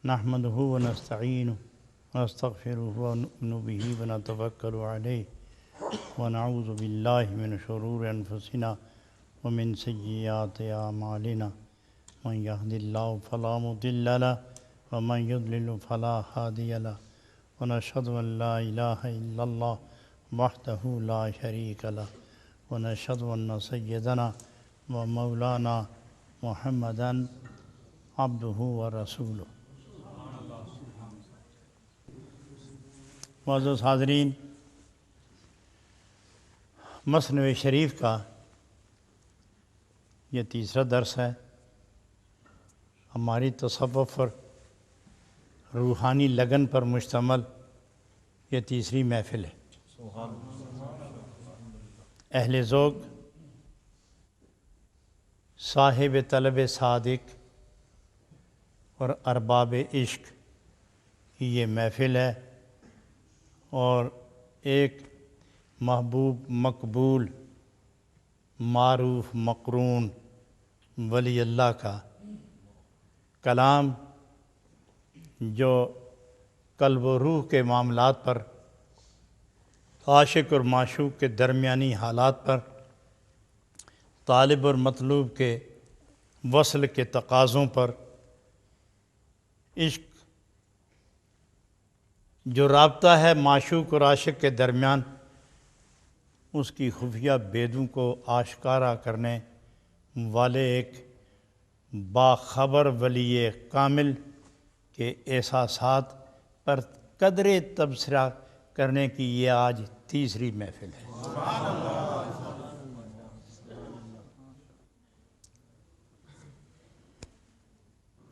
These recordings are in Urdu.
نحمده ونستعینه ونستغفره ونؤمن به ونتوکل علیہ ونعوذ باللہ من شرور انفسنا ومن سیئات اعمالنا من یهد اللہ فلا مضل له ومن یضلل فلا هادی له ونشهد ان لا الہ الا اللہ وحدہ لا شریک له ونشهد ان سیدنا ومولانا محمدا عبدہ ورسولہ۔ معزز حاضرین، مثنوی شریف کا یہ تیسرا درس ہے۔ ہماری تصوف اور روحانی لگن پر مشتمل یہ تیسری محفل ہے۔ اہل ذوق، صاحب طلب صادق اور ارباب عشق کی یہ محفل ہے، اور ایک محبوب مقبول معروف مقرون ولی اللہ کا کلام جو قلب و روح کے معاملات پر، عاشق اور معشوق کے درمیانی حالات پر، طالب اور مطلوب کے وصل کے تقاضوں پر، عشق جو رابطہ ہے معشوق اور عاشق کے درمیان، اس کی خفیہ بیدوں کو آشکارا کرنے والے ایک باخبر ولی کامل کے احساسات پر قدر تبصرہ کرنے کی یہ آج تیسری محفل ہے۔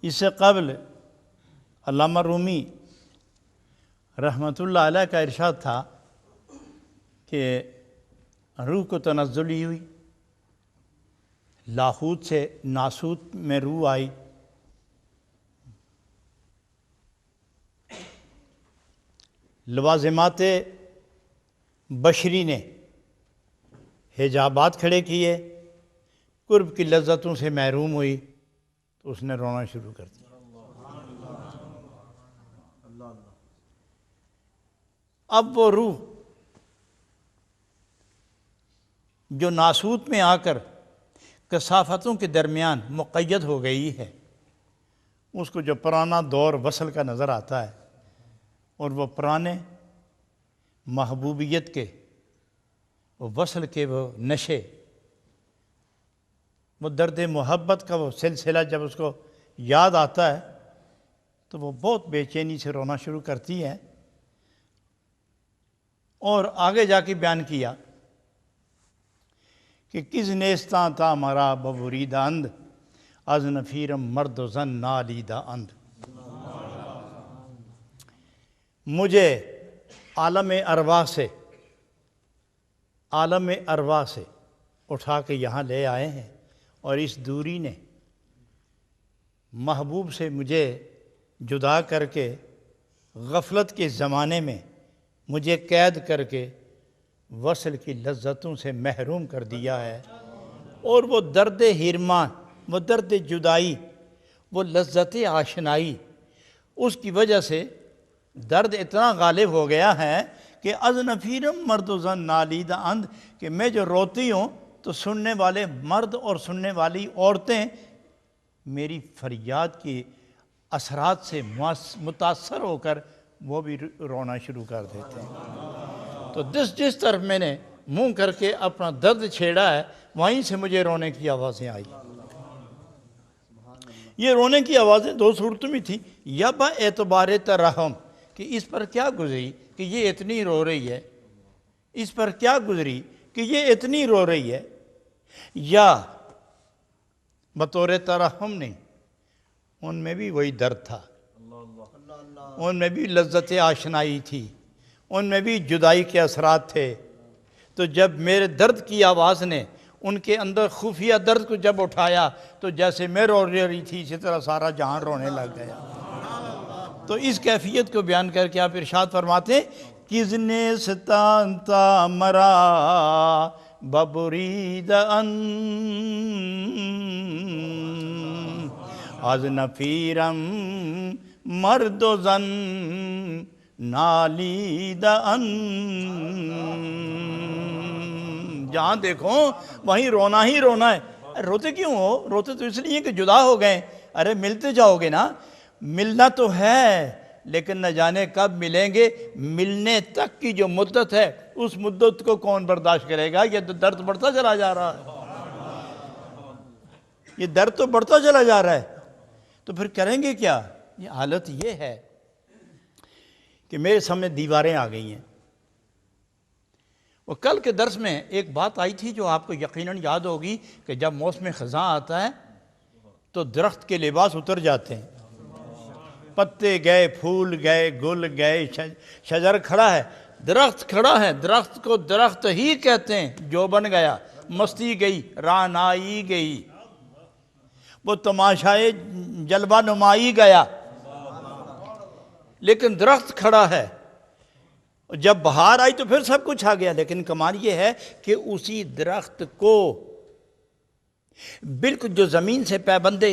اس سے قبل علامہ رومی رحمۃ اللہ علیہ کا ارشاد تھا کہ روح کو تنزلی ہوئی، لاہوت سے ناسوت میں روح آئی، لوازمات بشری نے حجابات کھڑے کیے، قرب کی لذتوں سے محروم ہوئی تو اس نے رونا شروع کر دیا۔ اب وہ روح جو ناسوت میں آ کر کثافتوں کے درمیان مقید ہو گئی ہے، اس کو جو پرانا دور وصل کا نظر آتا ہے، اور وہ پرانے محبوبیت کے، وہ وصل کے وہ نشے، وہ درد محبت کا وہ سلسلہ جب اس کو یاد آتا ہے تو وہ بہت بے چینی سے رونا شروع کرتی ہے۔ اور آگے جا کے بیان کیا کہ کس نیستاں تا مرا ببریدہ اند، از نفیرم مرد و زن نالیدہ اند۔ مجھے عالم ارواح سے اٹھا کے یہاں لے آئے ہیں، اور اس دوری نے محبوب سے مجھے جدا کر کے غفلت کے زمانے میں مجھے قید کر کے وصل کی لذتوں سے محروم کر دیا ہے، اور وہ درد ہرمان، وہ درد جدائی، وہ لذت آشنائی، اس کی وجہ سے درد اتنا غالب ہو گیا ہے کہ از نفیرم مرد و زن نالیدہ اند، کہ میں جو روتی ہوں تو سننے والے مرد اور سننے والی عورتیں میری فریاد کی اثرات سے متاثر ہو کر وہ بھی رونا شروع کر دیتے ہیں۔ تو جس طرف میں نے منہ کر کے اپنا درد چھیڑا ہے، وہیں سے مجھے رونے کی آوازیں آئی۔ یہ رونے کی آوازیں دو صورتوں میں تھیں، یا با اعتبار ترحم کہ اس پر کیا گزری کہ یہ اتنی رو رہی ہے، اس پر کیا گزری کہ یہ اتنی رو رہی ہے، یا بطور ترحم نہیں، ان میں بھی وہی درد تھا، ان میں بھی لذت آشنائی تھی، ان میں بھی جدائی کے اثرات تھے۔ تو جب میرے درد کی آواز نے ان کے اندر خفیہ درد کو جب اٹھایا تو جیسے میں رو رہی تھی، اسی طرح سارا جہان رونے لگ گیا۔ تو اس کیفیت کو بیان کر کے آپ ارشاد فرماتے ہیں، کس نے ستانتا مرا ببرید ان از نفیرم مرد و زن نالیدہ ان، جہاں دیکھو وہیں رونا ہی رونا ہے۔ روتے کیوں ہو؟ روتے تو اس لیے کہ جدا ہو گئے۔ ارے ملتے جاؤ گے نا، ملنا تو ہے لیکن نہ جانے کب ملیں گے۔ ملنے تک کی جو مدت ہے اس مدت کو کون برداشت کرے گا؟ یہ درد بڑھتا چلا جا رہا ہے، یہ درد تو بڑھتا چلا جا رہا ہے، تو پھر کریں گے کیا؟ یہ حالت یہ ہے کہ میرے سامنے دیواریں آ گئی ہیں۔ اور کل کے درس میں ایک بات آئی تھی جو آپ کو یقیناً یاد ہوگی کہ جب موسم خزاں آتا ہے تو درخت کے لباس اتر جاتے ہیں، پتے گئے، پھول گئے، گل گئے، شجر کھڑا ہے، درخت کھڑا ہے، درخت کو درخت ہی کہتے ہیں۔ جو بن گیا، مستی گئی، رعنائی گئی، وہ تماشائے جلوہ نمائی گیا، لیکن درخت کھڑا ہے۔ جب بہار آئی تو پھر سب کچھ آ گیا، لیکن کمال یہ ہے کہ اسی درخت کو بالکل جو زمین سے پیبند،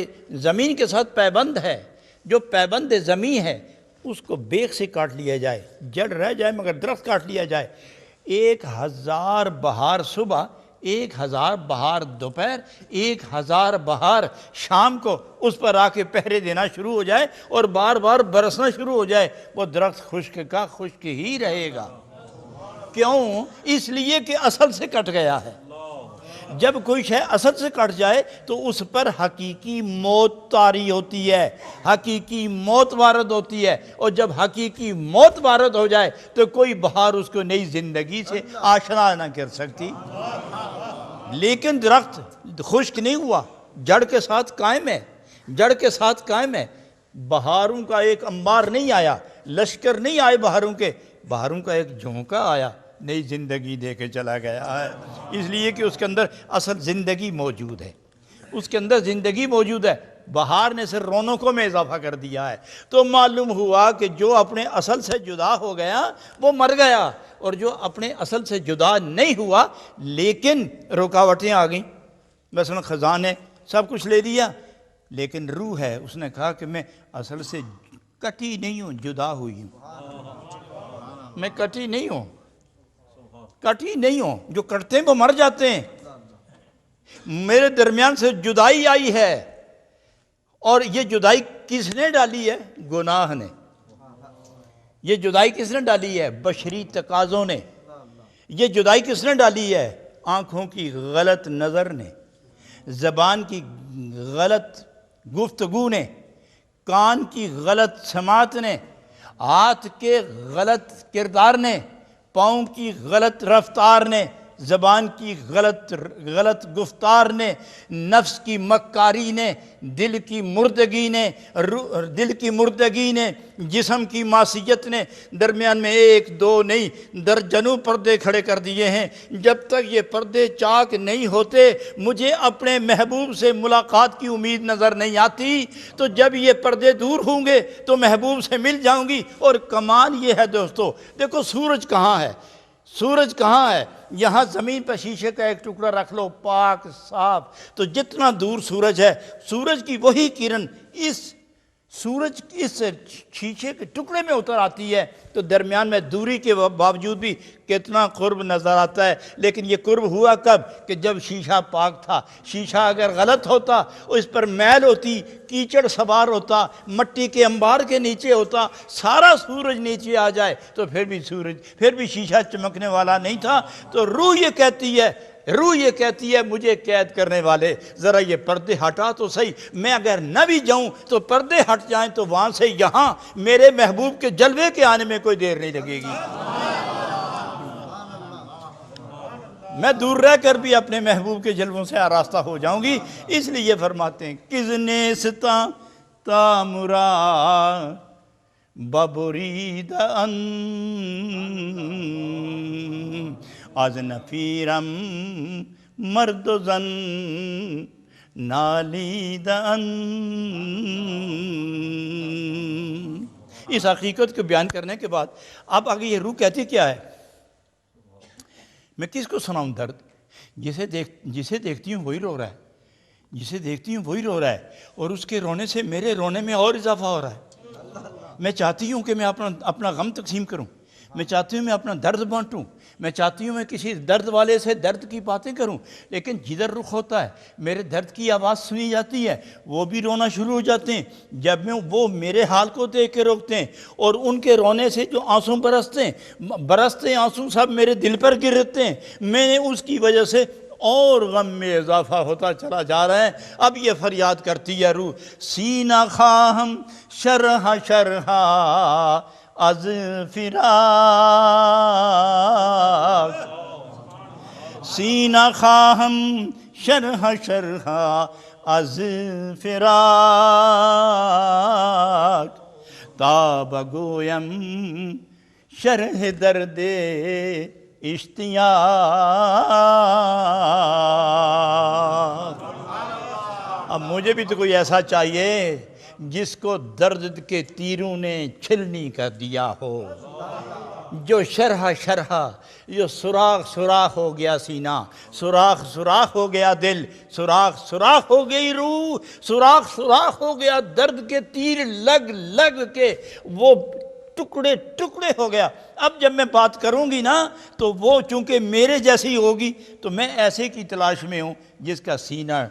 زمین کے ساتھ پیبند ہے، جو پیبند زمین ہے، اس کو بیخ سے کاٹ لیا جائے، جڑ رہ جائے مگر درخت کاٹ لیا جائے، 1000 بہار صبح، 1000 بہار دوپہر، 1000 بہار شام کو اس پر آ کے پہرے دینا شروع ہو جائے اور بار بار برسنا شروع ہو جائے، وہ درخت خشک کا خشک ہی رہے گا۔ کیوں؟ اس لیے کہ اصل سے کٹ گیا ہے۔ جب کوئی شے اصل سے کٹ جائے تو اس پر حقیقی موت طاری ہوتی ہے، حقیقی موت وارد ہوتی ہے، اور جب حقیقی موت وارد ہو جائے تو کوئی بہار اس کو نئی زندگی سے آشنا نہ کر سکتی۔ لیکن درخت خشک نہیں ہوا، جڑ کے ساتھ قائم ہے، جڑ کے ساتھ قائم ہے۔ بہاروں کا ایک انبار نہیں آیا، لشکر نہیں آئے بہاروں کے، بہاروں کا ایک جھونکا آیا، نئی زندگی دے کے چلا گیا ہے، اس لیے کہ اس کے اندر اصل زندگی موجود ہے، اس کے اندر زندگی موجود ہے۔ بہار نے صرف رونقوں میں اضافہ کر دیا ہے، تو معلوم ہوا کہ جو اپنے اصل سے جدا ہو گیا وہ مر گیا، اور جو اپنے اصل سے جدا نہیں ہوا لیکن رکاوٹیں آ گئیں۔ مثلا خزاں نے سب کچھ لے دیا، لیکن روح ہے، اس نے کہا کہ میں اصل سے کٹی نہیں ہوں، جدا ہوئی ہوں، میں کٹی نہیں ہوں، کٹی نہیں ہوں۔ جو کٹتے ہیں وہ مر جاتے ہیں، میرے درمیان سے جدائی آئی ہے، اور یہ جدائی کس نے ڈالی ہے؟ گناہ نے۔ یہ جدائی کس نے ڈالی ہے؟ بشری تقاضوں نے۔ یہ جدائی کس نے ڈالی ہے؟ آنکھوں کی غلط نظر نے، زبان کی غلط گفتگو نے، کان کی غلط سماعت نے، ہاتھ کے غلط کردار نے، پاؤں کی غلط رفتار نے، زبان کی غلط گفتار نے، نفس کی مکاری نے، دل کی مردگی نے، جسم کی معصیت نے، درمیان میں 1 2 نہیں درجنوں پردے کھڑے کر دیے ہیں۔ جب تک یہ پردے چاک نہیں ہوتے مجھے اپنے محبوب سے ملاقات کی امید نظر نہیں آتی، تو جب یہ پردے دور ہوں گے تو محبوب سے مل جاؤں گی۔ اور کمال یہ ہے دوستو، دیکھو سورج کہاں ہے؟ سورج کہاں ہے؟ یہاں زمین پہ شیشے کا ایک ٹکڑا رکھ لو، پاک صاف، تو جتنا دور سورج ہے، سورج کی وہی کرن اس شیشے کے ٹکڑے میں اتر آتی ہے، تو درمیان میں دوری کے باوجود بھی کتنا قرب نظر آتا ہے۔ لیکن یہ قرب ہوا کب؟ کہ جب شیشہ پاک تھا۔ شیشہ اگر غلط ہوتا، اس پر میل ہوتی، کیچڑ سوار ہوتا، مٹی کے انبار کے نیچے ہوتا، سارا سورج نیچے آ جائے تو پھر بھی شیشہ چمکنے والا نہیں تھا۔ تو روح یہ کہتی ہے مجھے قید کرنے والے ذرا یہ پردے ہٹا تو صحیح، میں اگر نہ بھی جاؤں تو پردے ہٹ جائیں تو وہاں سے یہاں میرے محبوب کے جلوے کے آنے میں کوئی دیر نہیں لگے گی۔ میں دور رہ کر بھی اپنے محبوب کے جلووں سے آراستہ ہو جاؤں گی۔ اس لیے فرماتے ہیں کزنے ستا تامرا ببرید ان از نفیرم مرد و زن نالید ان۔ اس حقیقت کو بیان کرنے کے بعد اب آگے یہ روح کہتی کیا ہے؟ میں کس کو سناؤں درد؟ جسے دیکھتی ہوں وہی رو رہا ہے، جسے دیکھتی ہوں وہی رو رہا ہے، اور اس کے رونے سے میرے رونے میں اور اضافہ ہو رہا ہے۔ میں چاہتی ہوں کہ میں اپنا غم تقسیم کروں، میں چاہتی ہوں میں اپنا درد بانٹوں، میں چاہتی ہوں میں کسی درد والے سے درد کی باتیں کروں، لیکن جدھر رخ ہوتا ہے میرے درد کی آواز سنی جاتی ہے، وہ بھی رونا شروع ہو جاتے ہیں۔ جب میں وہ میرے حال کو دیکھ کے روکتے ہیں اور ان کے رونے سے جو آنسو برستے ہیں آنسو سب میرے دل پر گرتے ہیں، میں نے اس کی وجہ سے اور غم میں اضافہ ہوتا چلا جا رہا ہے۔ اب یہ فریاد کرتی ہے روح، سینہ خواہم شرح شرح از فراق، سینہ خواہم شرح شرح از فراق، تا بگویم شرح درد اشتیاق۔ اب مجھے بھی تو کوئی ایسا چاہیے جس کو درد کے تیروں نے چھلنی کر دیا ہو، جو شرح شرح، جو سوراخ سوراخ ہو گیا سینہ، سوراخ سوراخ ہو گیا دل، سوراخ سوراخ ہو گئی روح، سوراخ سوراخ ہو گیا، درد کے تیر لگ لگ کے وہ ٹکڑے ٹکڑے ہو گیا۔ اب جب میں بات کروں گی نا تو وہ چونکہ میرے جیسی ہوگی تو میں ایسے کی تلاش میں ہوں جس کا سینہ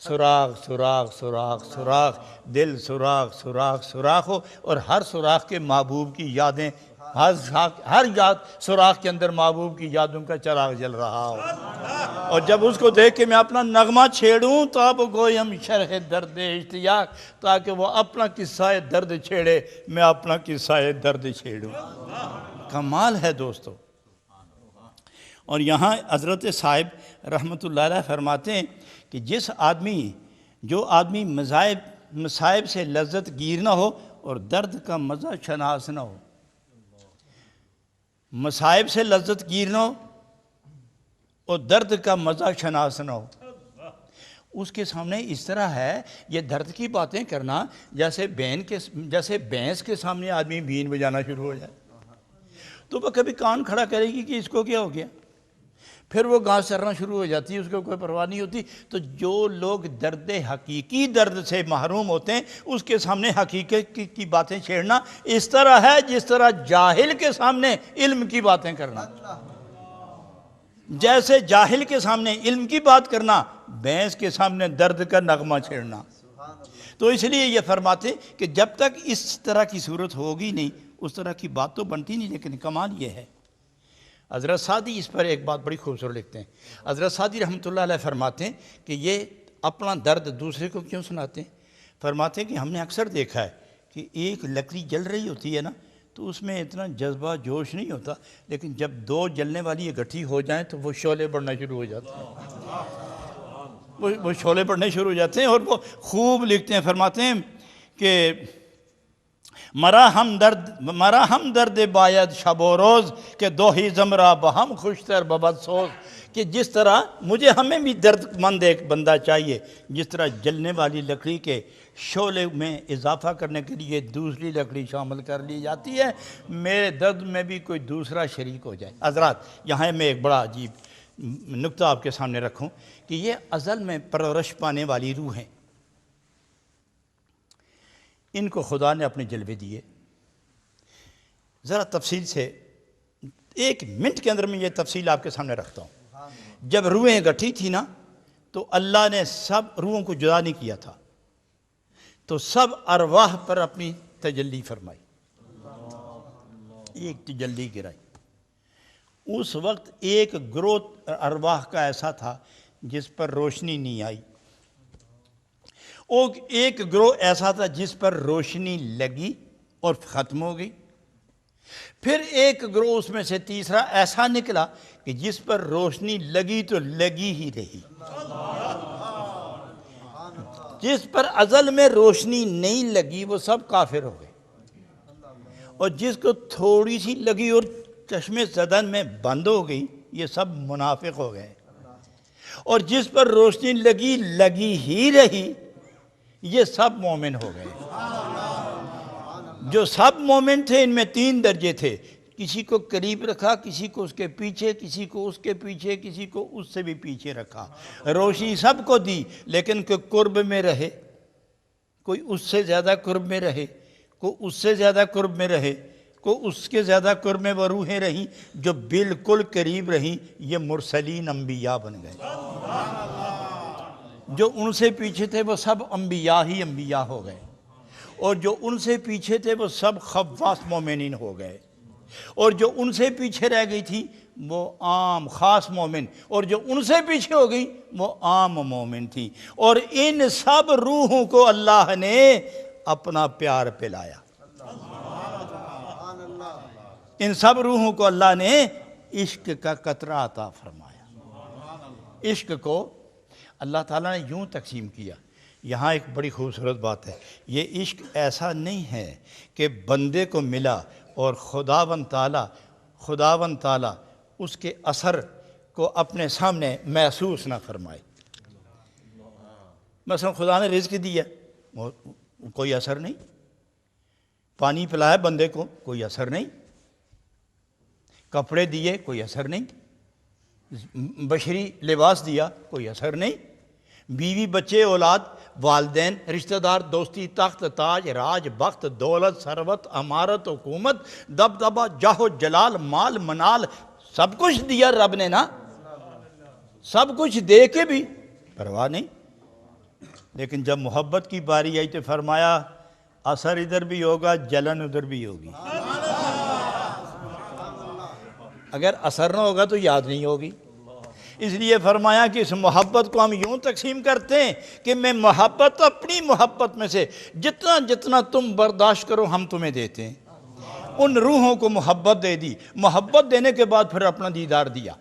سوراخ سوراخ سوراخ سوراخ، دل سوراخ سوراخ سوراخ ہو، اور ہر سوراخ کے محبوب کی یادیں، ہر یاد سوراخ کے اندر محبوب کی یادوں کا چراغ جل رہا ہو، اور جب اس کو دیکھ کے میں اپنا نغمہ چھیڑوں تو اب گویم شرح درد اشتیاق، تاکہ وہ اپنا قصہ درد چھیڑے، میں اپنا قصہ درد چھیڑوں۔ کمال ہے دوستو۔ اور یہاں حضرت صاحب رحمۃ اللہ علیہ فرماتے ہیں کہ جو آدمی مصائب سے لذت گیر نہ ہو اور درد کا مزہ شناس نہ ہو، مصائب سے لذت گیر نہ ہو اور درد کا مزہ شناس نہ ہو، اس کے سامنے اس طرح ہے یہ درد کی باتیں کرنا جیسے بینس کے سامنے آدمی بین بجانا شروع ہو جائے، تو وہ کبھی کان کھڑا کرے گی کہ اس کو کیا ہو گیا، پھر وہ گھاس چرنا شروع ہو جاتی ہے، اس کو کوئی پرواہ نہیں ہوتی۔ تو جو لوگ حقیقی درد سے محروم ہوتے ہیں اس کے سامنے حقیقت کی باتیں چھیڑنا اس طرح ہے جس طرح جاہل کے سامنے علم کی باتیں کرنا، جیسے جاہل کے سامنے علم کی بات کرنا، بھینس کے سامنے درد کا نغمہ چھیڑنا۔ تو اس لیے یہ فرماتے کہ جب تک اس طرح کی صورت ہوگی نہیں اس طرح کی بات تو بنتی نہیں، لیکن کمال یہ ہے، حضرت سعدی اس پر ایک بات بڑی خوبصورت لکھتے ہیں۔ حضرت سعدی رحمۃ اللہ علیہ فرماتے ہیں کہ یہ اپنا درد دوسرے کو کیوں سناتے ہیں؟ فرماتے ہیں کہ ہم نے اکثر دیکھا ہے کہ ایک لکڑی جل رہی ہوتی ہے نا تو اس میں اتنا جذبہ جوش نہیں ہوتا، لیکن جب دو جلنے والی اکٹھی ہو جائیں تو وہ شعلے بڑھنا شروع ہو جاتے ہیں، وہ شعلے بڑھنے شروع ہو جاتے ہیں، اور وہ خوب لکھتے ہیں، فرماتے ہیں کہ مرا ہم درد باید شب و روز کہ دو ہی زمرہ بہم خوشتر ببد سوز، کہ جس طرح ہمیں بھی درد مند ایک بندہ چاہیے، جس طرح جلنے والی لکڑی کے شعلے میں اضافہ کرنے کے لیے دوسری لکڑی شامل کر لی جاتی ہے، میرے درد میں بھی کوئی دوسرا شریک ہو جائے۔ حضرات یہاں میں ایک بڑا عجیب نکتہ آپ کے سامنے رکھوں کہ یہ ازل میں پرورش پانے والی روح ہیں، ان کو خدا نے اپنے جلوے دیے۔ ذرا تفصیل سے ایک منٹ کے اندر میں یہ تفصیل آپ کے سامنے رکھتا ہوں۔ جب روحیں گٹھی تھی نا تو اللہ نے سب روحوں کو جدا نہیں کیا تھا، تو سب ارواح پر اپنی تجلی فرمائی، ایک تجلی گرائی۔ اس وقت ایک گروہ ارواح کا ایسا تھا جس پر روشنی نہیں آئی، اور ایک گروہ ایسا تھا جس پر روشنی لگی اور ختم ہو گئی، پھر ایک گروہ اس میں سے تیسرا ایسا نکلا کہ جس پر روشنی لگی تو لگی ہی رہی، جس پر ازل میں روشنی نہیں لگی وہ سب کافر ہو گئے، اور جس کو تھوڑی سی لگی اور چشم زدن میں بند ہو گئی یہ سب منافق ہو گئے، اور جس پر روشنی لگی ہی رہی یہ سب مومن ہو گئے۔ جو سب مومن تھے ان میں 3 درجے تھے، کسی کو قریب رکھا، کسی کو اس کے پیچھے، کسی کو اس کے پیچھے، کسی کو اس سے بھی پیچھے رکھا، روشنی سب کو دی، لیکن کوئی قرب میں رہے، کوئی اس سے زیادہ قرب میں رہے، کوئی اس سے زیادہ قرب میں رہے، کوئی اس کے زیادہ قرب میں وہ روحیں رہیں جو بالکل قریب رہیں، یہ مرسلین انبیاء بن گئے۔ جو ان سے پیچھے تھے وہ سب انبیاء ہی انبیاء ہو گئے، اور جو ان سے پیچھے تھے وہ سب خواص مومنین ہو گئے، اور جو ان سے پیچھے رہ گئی تھی وہ عام خاص مومن، اور جو ان سے پیچھے ہو گئی وہ عام مومن تھی، اور ان سب روحوں کو اللہ نے اپنا پیار پلایا۔ ان سب روحوں کو اللہ نے عشق کا قطرہ عطا فرمایا۔ عشق کو اللہ تعالیٰ نے یوں تقسیم کیا۔ یہاں ایک بڑی خوبصورت بات ہے، یہ عشق ایسا نہیں ہے کہ بندے کو ملا اور خداوند تعالیٰ اس کے اثر کو اپنے سامنے محسوس نہ فرمائے۔ مثلا خدا نے رزق دیا، کوئی اثر نہیں، پانی پلایا بندے کو، کوئی اثر نہیں، کپڑے دیے، کوئی اثر نہیں، بشری لباس دیا، کوئی اثر نہیں، بیوی بچے اولاد والدین رشتہ دار دوستی تخت تاج راج بخت دولت ثروت امارت حکومت دبدبہ جاہ و جلال مال منال سب کچھ دیا رب نے نا، سب کچھ دے کے بھی پرواہ نہیں۔ لیکن جب محبت کی باری آئی تو فرمایا اثر ادھر بھی ہوگا جلن ادھر بھی ہوگی۔ اگر اثر نہ ہوگا تو یاد نہیں ہوگی۔ اس لیے فرمایا کہ اس محبت کو ہم یوں تقسیم کرتے ہیں کہ میں محبت اپنی محبت میں سے جتنا جتنا تم برداشت کرو ہم تمہیں دیتے ہیں۔ ان روحوں کو محبت دے دی، محبت دینے کے بعد پھر اپنا دیدار دیا،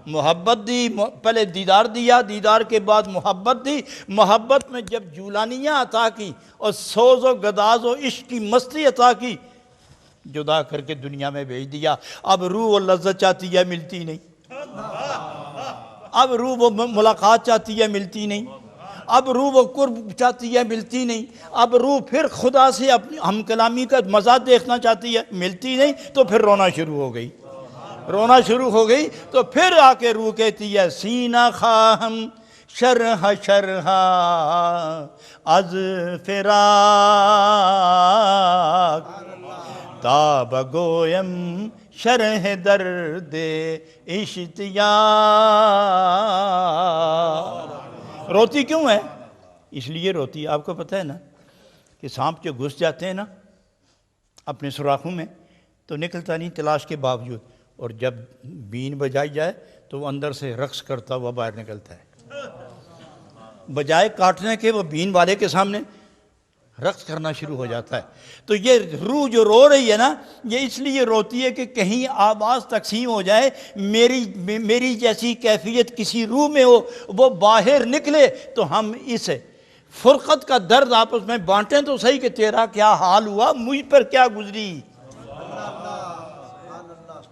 محبت دی، پہلے دیدار دیا، دیدار کے بعد محبت دی، محبت میں جب جولانیاں عطا کی اور سوز و گداز و عشق کی مستی عطا کی، جدا کر کے دنیا میں بھیج دیا۔ اب روح و لذت چاہتی ہے ملتی نہیں، اب روح وہ ملاقات چاہتی ہے ملتی نہیں، اب روح وہ قرب چاہتی ہے ملتی نہیں، اب روح پھر خدا سے اپنی ہم کلامی کا مزہ دیکھنا چاہتی ہے ملتی نہیں، تو پھر رونا شروع ہو گئی، رونا شروع ہو گئی۔ تو پھر آ کے روح کہتی ہے سینہ خواہم شرح شرح از فراق تاب گویم شرح درد اشتیاق۔ روتی کیوں ہے؟ اس لیے روتی ہے، آپ کو پتہ ہے نا کہ سانپ جو گھس جاتے ہیں نا اپنے سوراخوں میں تو نکلتا نہیں تلاش کے باوجود، اور جب بین بجائی جائے تو وہ اندر سے رقص کرتا ہوا باہر نکلتا ہے، بجائے کاٹنے کے وہ بین والے کے سامنے رقص کرنا شروع ہو جاتا ہے۔ تو یہ روح جو رو رہی ہے نا، یہ اس لیے روتی ہے کہ کہیں آواز تقسیم ہو جائے، میری جیسی کیفیت کسی روح میں ہو، وہ باہر نکلے تو ہم اس فرقت کا درد آپس میں بانٹیں تو صحیح کہ تیرا کیا حال ہوا، مجھ پر کیا گزری۔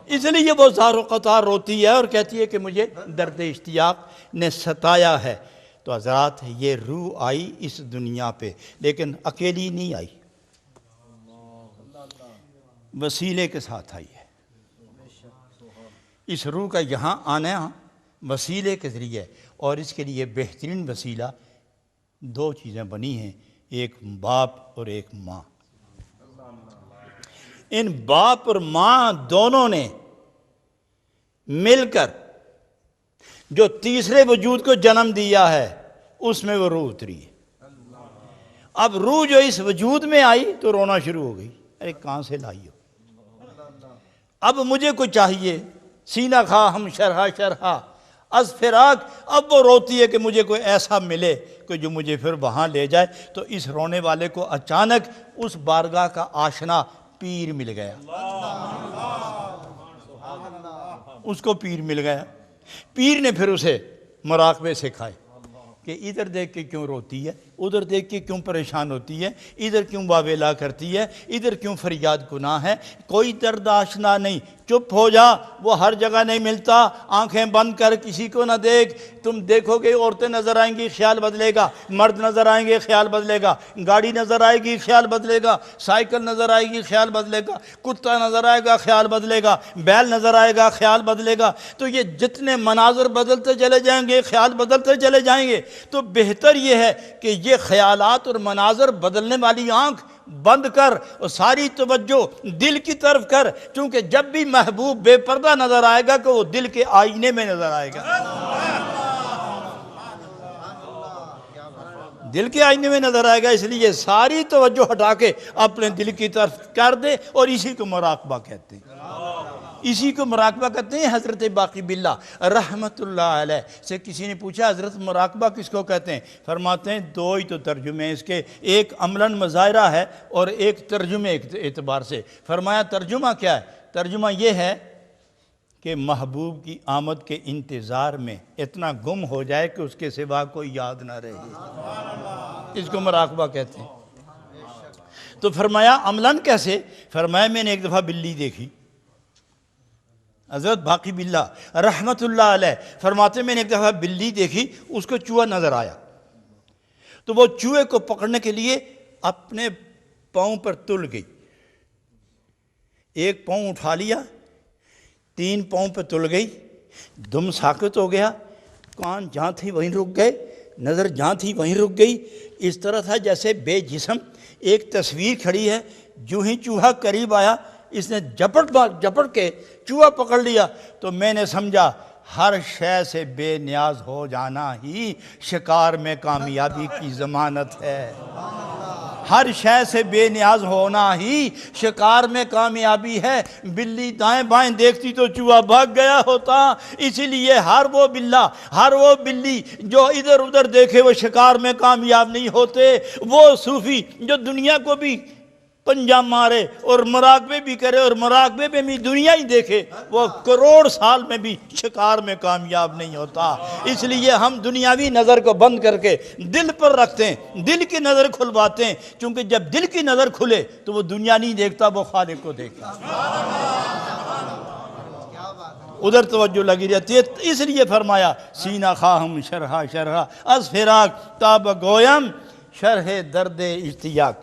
اس لیے وہ زار و قطار روتی ہے اور کہتی ہے کہ مجھے درد اشتیاق نے ستایا ہے۔ تو حضرات یہ روح آئی اس دنیا پہ، لیکن اکیلی نہیں آئی، وسیلے کے ساتھ آئی ہے۔ اس روح کا یہاں آنا وسیلے کے ذریعے، اور اس کے لیے بہترین وسیلہ دو چیزیں بنی ہیں، ایک باپ اور ایک ماں۔ ان باپ اور ماں دونوں نے مل کر جو تیسرے وجود کو جنم دیا ہے اس میں وہ روح اتری ہے۔ اب روح جو اس وجود میں آئی تو رونا شروع ہو گئی، ارے کہاں سے لائی ہو، اب مجھے کوئی چاہیے، سینہ خواہم شرح شرح از فراق۔ اب وہ روتی ہے کہ مجھے کوئی ایسا ملے کہ جو مجھے پھر وہاں لے جائے۔ تو اس رونے والے کو اچانک اس بارگاہ کا آشنا پیر مل گیا، اس کو پیر مل گیا۔ پیر نے پھر اسے مراقبے سکھائے کہ ادھر دیکھ کے کیوں روتی ہے، ادھر دیکھ کے کیوں پریشان ہوتی ہے، ادھر کیوں واویلا کرتی ہے، ادھر کیوں فریاد گناہ ہے، کوئی درد آشنا نہیں، چپ ہو جا، وہ ہر جگہ نہیں ملتا، آنکھیں بند کر کسی کو نہ دیکھ۔ تم دیکھو گے عورتیں نظر آئیں گی خیال بدلے گا، مرد نظر آئیں گے خیال بدلے گا، گاڑی نظر آئے گی خیال بدلے گا، سائیکل نظر آئے گی خیال بدلے گا، کتا نظر آئے گا خیال بدلے گا، بیل نظر آئے گا خیال بدلے گا۔ تو یہ جتنے مناظر بدلتے چلے جائیں گے خیال بدلتے چلے جائیں گے۔ تو بہتر یہ ہے کہ یہ خیالات اور مناظر بدلنے والی آنکھ بند کر اور ساری توجہ دل کی طرف کر، چونکہ جب بھی محبوب بے پردہ نظر آئے گا کہ وہ دل کے آئینے میں نظر آئے گا، دل کے آئینے میں نظر آئے گا۔ اس لیے ساری توجہ ہٹا کے اپنے دل کی طرف کر دے، اور اسی کو مراقبہ کہتے ہیں، اسی کو مراقبہ کہتے ہیں۔ حضرت باقی باللہ رحمت اللہ علیہ سے کسی نے پوچھا حضرت مراقبہ کس کو کہتے ہیں؟ فرماتے ہیں دو ہی تو ترجمے ہیں اس کے، ایک عملاً مظاہرہ ہے اور ایک ترجمے اعتبار سے۔ فرمایا ترجمہ کیا ہے؟ ترجمہ یہ ہے کہ محبوب کی آمد کے انتظار میں اتنا گم ہو جائے کہ اس کے سوا کوئی یاد نہ رہے، اس کو مراقبہ کہتے ہیں۔ تو فرمایا عملاً کیسے؟ فرمایا میں نے ایک دفعہ بلی دیکھی، حضرت باقی باللہ رحمت اللہ علیہ فرماتے میں نے ایک دفعہ بلی دیکھی، اس کو چوہا نظر آیا، تو وہ چوہے کو پکڑنے کے لیے اپنے پاؤں پر تل گئی، ایک پاؤں اٹھا لیا، 3 پاؤں پہ تل گئی، دم ساکت ہو گیا، کان جہاں تھی وہیں رک گئے، نظر جہاں تھی وہیں رک گئی۔ اس طرح تھا جیسے بے جسم ایک تصویر کھڑی ہے، جو ہی چوہا قریب آیا اس نے جپٹ کے چوہا پکڑ لیا، تو میں نے سمجھا ہر شے سے بے نیاز ہو جانا ہی شکار میں کامیابی کی ضمانت ہے، ہر شے سے بے نیاز ہونا ہی شکار میں کامیابی ہے۔ بلی دائیں بائیں دیکھتی تو چوہا بھاگ گیا ہوتا، اسی لیے ہر وہ بلی جو ادھر ادھر دیکھے وہ شکار میں کامیاب نہیں ہوتے۔ وہ صوفی جو دنیا کو بھی پنجہ مارے اور مراقبے بھی کرے اور مراقبے میں بھی دنیا ہی دیکھے، وہ کروڑ سال میں بھی شکار میں کامیاب نہیں ہوتا۔ اس لیے ہم دنیاوی نظر کو بند کر کے دل پر رکھتے ہیں، دل کی نظر کھلواتے ہیں، چونکہ جب دل کی نظر کھلے تو وہ دنیا نہیں دیکھتا، وہ خالق کو دیکھتا، ادھر توجہ لگی رہتی ہے۔ اس لیے فرمایا سینہ خواہم شرح شرح از فراق تاب گویم شرح درد اشتیاق،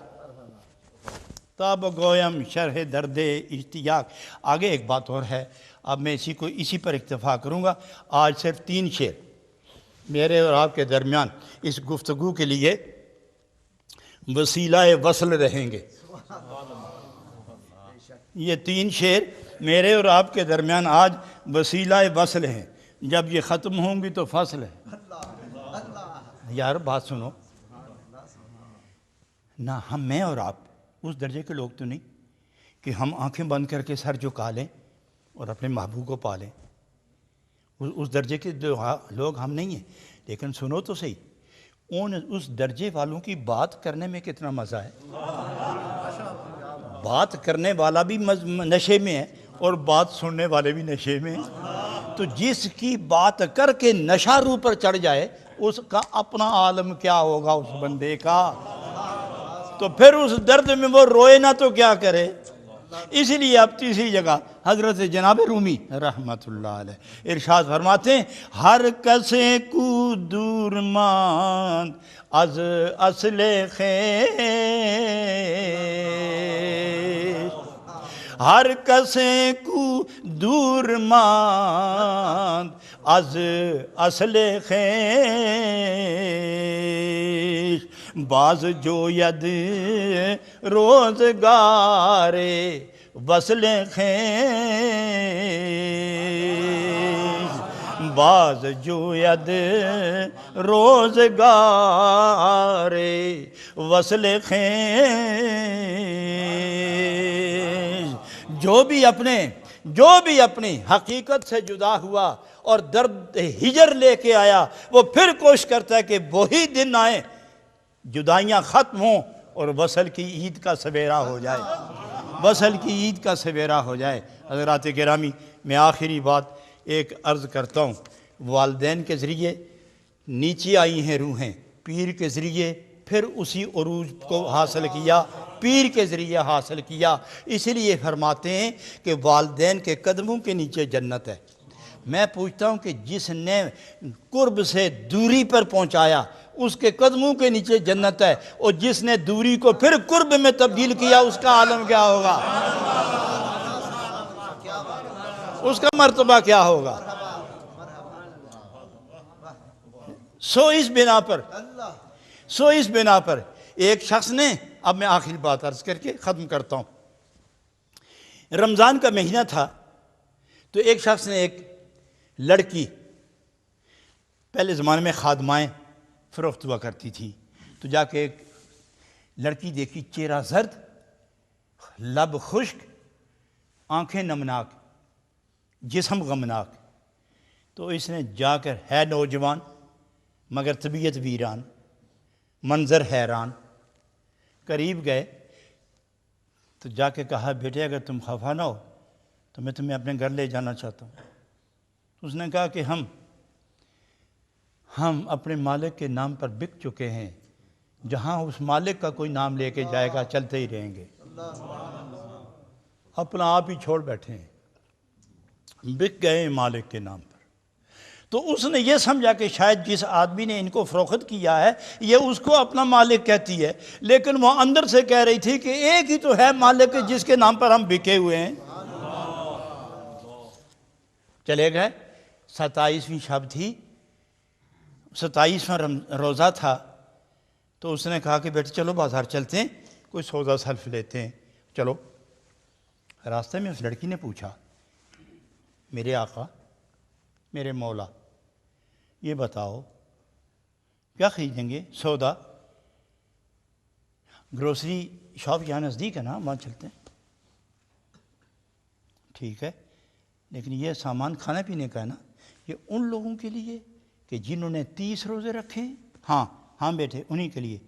تاب گویم شرح درد اشتیاق۔ آگے ایک بات اور ہے، اب میں اسی پر اکتفا کروں گا۔ آج صرف 3 شعر میرے اور آپ کے درمیان اس گفتگو کے لیے وسیلہ وصل رہیں گے۔ یہ 3 شعر میرے اور آپ کے درمیان آج وسیلہ وصل ہیں، جب یہ ختم ہوں گی تو فصل ہے۔ یار بات سنو نہ، میں اور آپ اس درجے کے لوگ تو نہیں کہ ہم آنکھیں بند کر کے سر جھکا لیں اور اپنے محبوب کو پالیں، اس درجے کے لوگ ہم نہیں ہیں۔ لیکن سنو تو صحیح، اس درجے والوں کی بات کرنے میں کتنا مزہ ہے۔ بات کرنے والا بھی نشے میں ہے اور بات سننے والے بھی نشے میں ہیں۔ تو جس کی بات کر کے نشہ روح پر چڑھ جائے، اس کا اپنا عالم کیا ہوگا اس بندے کا، تو پھر اس درد میں وہ روئے نہ تو کیا کرے۔ اسی لیے اب تیسری جگہ حضرت جناب رومی رحمت اللہ علیہ ارشاد فرماتے ہیں ہر کسے کو دور ماند از اصل خیش، ہر کسے کو دور ماند از اصل خیش، باز جوید روزگار وصل خیش، باز جوید روزگار وصل خیش۔ جو بھی اپنی حقیقت سے جدا ہوا اور درد ہجر لے کے آیا، وہ پھر کوشش کرتا ہے کہ وہی دن آئے، جدائیاں ختم ہوں اور وصل کی عید کا سویرا ہو جائے، وصل کی عید کا سویرا ہو جائے۔ حضرات گرامی، میں آخری بات ایک عرض کرتا ہوں، والدین کے ذریعے نیچے آئی ہیں روحیں، پیر کے ذریعے پھر اسی عروج کو حاصل کیا، پیر کے ذریعے حاصل کیا۔ اسی لیے فرماتے ہیں کہ والدین کے قدموں کے نیچے جنت ہے۔ میں پوچھتا ہوں کہ جس نے قرب سے دوری پر پہنچایا اس کے قدموں کے نیچے جنت ہے، اور جس نے دوری کو پھر قرب میں تبدیل کیا اس کا عالم کیا ہوگا، اس کا مرتبہ کیا ہوگا۔ سو اس بنا پر ایک شخص نے اب میں آخری بات عرض کر کے ختم کرتا ہوں۔ رمضان کا مہینہ تھا تو ایک شخص نے ایک لڑکی، پہلے زمانے میں خادمائیں فروخت ہوا کرتی تھیں، تو جا کے ایک لڑکی دیکھی، چہرہ زرد، لب خشک، آنکھیں نمناک، جسم غمناک، تو اس نے جا کر، ہے نوجوان مگر طبیعت ویران، منظر حیران، قریب گئے تو جا کے کہا بیٹے اگر تم خفا نہ ہو تو میں تمہیں اپنے گھر لے جانا چاہتا ہوں۔ اس نے کہا کہ ہم اپنے مالک کے نام پر بک چکے ہیں، جہاں اس مالک کا کوئی نام لے کے جائے گا چلتے ہی رہیں گے، اپنا آپ ہی چھوڑ بیٹھے ہیں، بک گئے ہیں مالک کے نام پر۔ تو اس نے یہ سمجھا کہ شاید جس آدمی نے ان کو فروخت کیا ہے یہ اس کو اپنا مالک کہتی ہے، لیکن وہ اندر سے کہہ رہی تھی کہ ایک ہی تو ہے مالک جس کے نام پر ہم بکے ہوئے ہیں۔ چلے گئے، 27ویں شب تھی، 27واں روزہ تھا، تو اس نے کہا کہ بیٹے چلو بازار چلتے ہیں، کوئی سودا سلف لیتے ہیں، چلو۔ راستے میں اس لڑکی نے پوچھا میرے آقا، میرے مولا، یہ بتاؤ کیا خریدیں گے؟ سودا، گروسری شاپ یہاں نزدیک ہے نا، وہاں چلتے ہیں۔ ٹھیک ہے، لیکن یہ سامان کھانے پینے کا ہے نا، یہ ان لوگوں کے لیے کہ جنہوں نے 30 روزے رکھے ہیں؟ ہاں بیٹے انہی کے لیے۔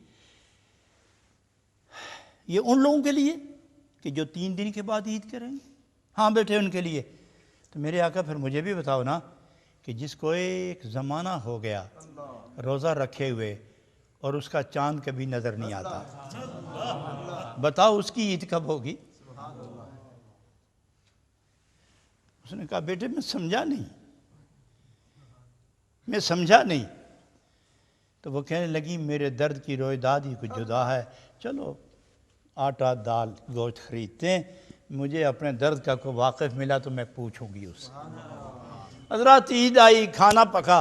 یہ ان لوگوں کے لیے کہ جو 3 دن کے بعد عید کریں گے؟ ہاں بیٹے ان کے لیے۔ تو میرے آقا پھر مجھے بھی بتاؤ نا کہ جس کو ایک زمانہ ہو گیا روزہ رکھے ہوئے اور اس کا چاند کبھی نظر نہیں آتا، بتاؤ اس کی عید کب ہوگی؟ اس نے کہا بیٹے میں سمجھا نہیں۔ تو وہ کہنے لگی میرے درد کی رویداد ہی کچھ جدا ہے، چلو آٹا دال گوشت خریدتے ہیں، مجھے اپنے درد کا کوئی واقف ملا تو میں پوچھوں گی اس سے۔ حضرات عید آئی، کھانا پکا،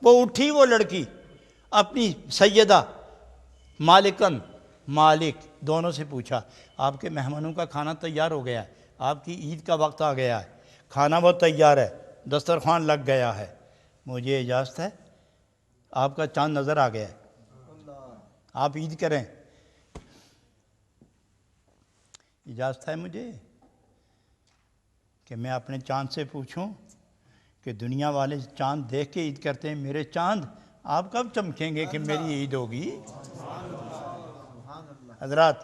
وہ اٹھی وہ لڑکی، اپنی سیدہ مالکن مالک دونوں سے پوچھا آپ کے مہمانوں کا کھانا تیار ہو گیا ہے، آپ کی عید کا وقت آ گیا ہے، کھانا وہ تیار ہے، دسترخوان لگ گیا ہے، مجھے اجازت ہے؟ آپ کا چاند نظر آ گیا ہے، آپ عید کریں، اجازت ہے مجھے کہ میں اپنے چاند سے پوچھوں کہ دنیا والے چاند دیکھ کے عید کرتے ہیں، میرے چاند آپ کب چمکیں گے کہ میری عید ہوگی؟ حضرات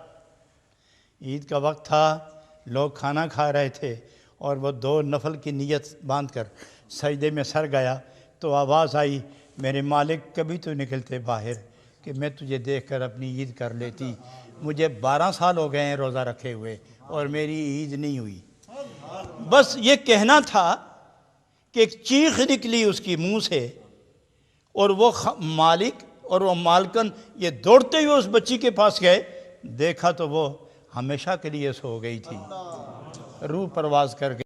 عید کا وقت تھا، لوگ کھانا کھا رہے تھے اور وہ 2 نفل کی نیت باندھ کر سجدے میں سر گیا تو آواز آئی میرے مالک کبھی تو نکلتے باہر کہ میں تجھے دیکھ کر اپنی عید کر لیتی، مجھے 12 سال ہو گئے ہیں روزہ رکھے ہوئے اور میری عید نہیں ہوئی۔ بس یہ کہنا تھا کہ ایک چیخ نکلی اس کی منہ سے، اور وہ مالک اور وہ مالکن یہ دوڑتے ہوئے اس بچی کے پاس گئے، دیکھا تو وہ ہمیشہ کے لیے سو گئی تھی، روح پرواز کر گئی۔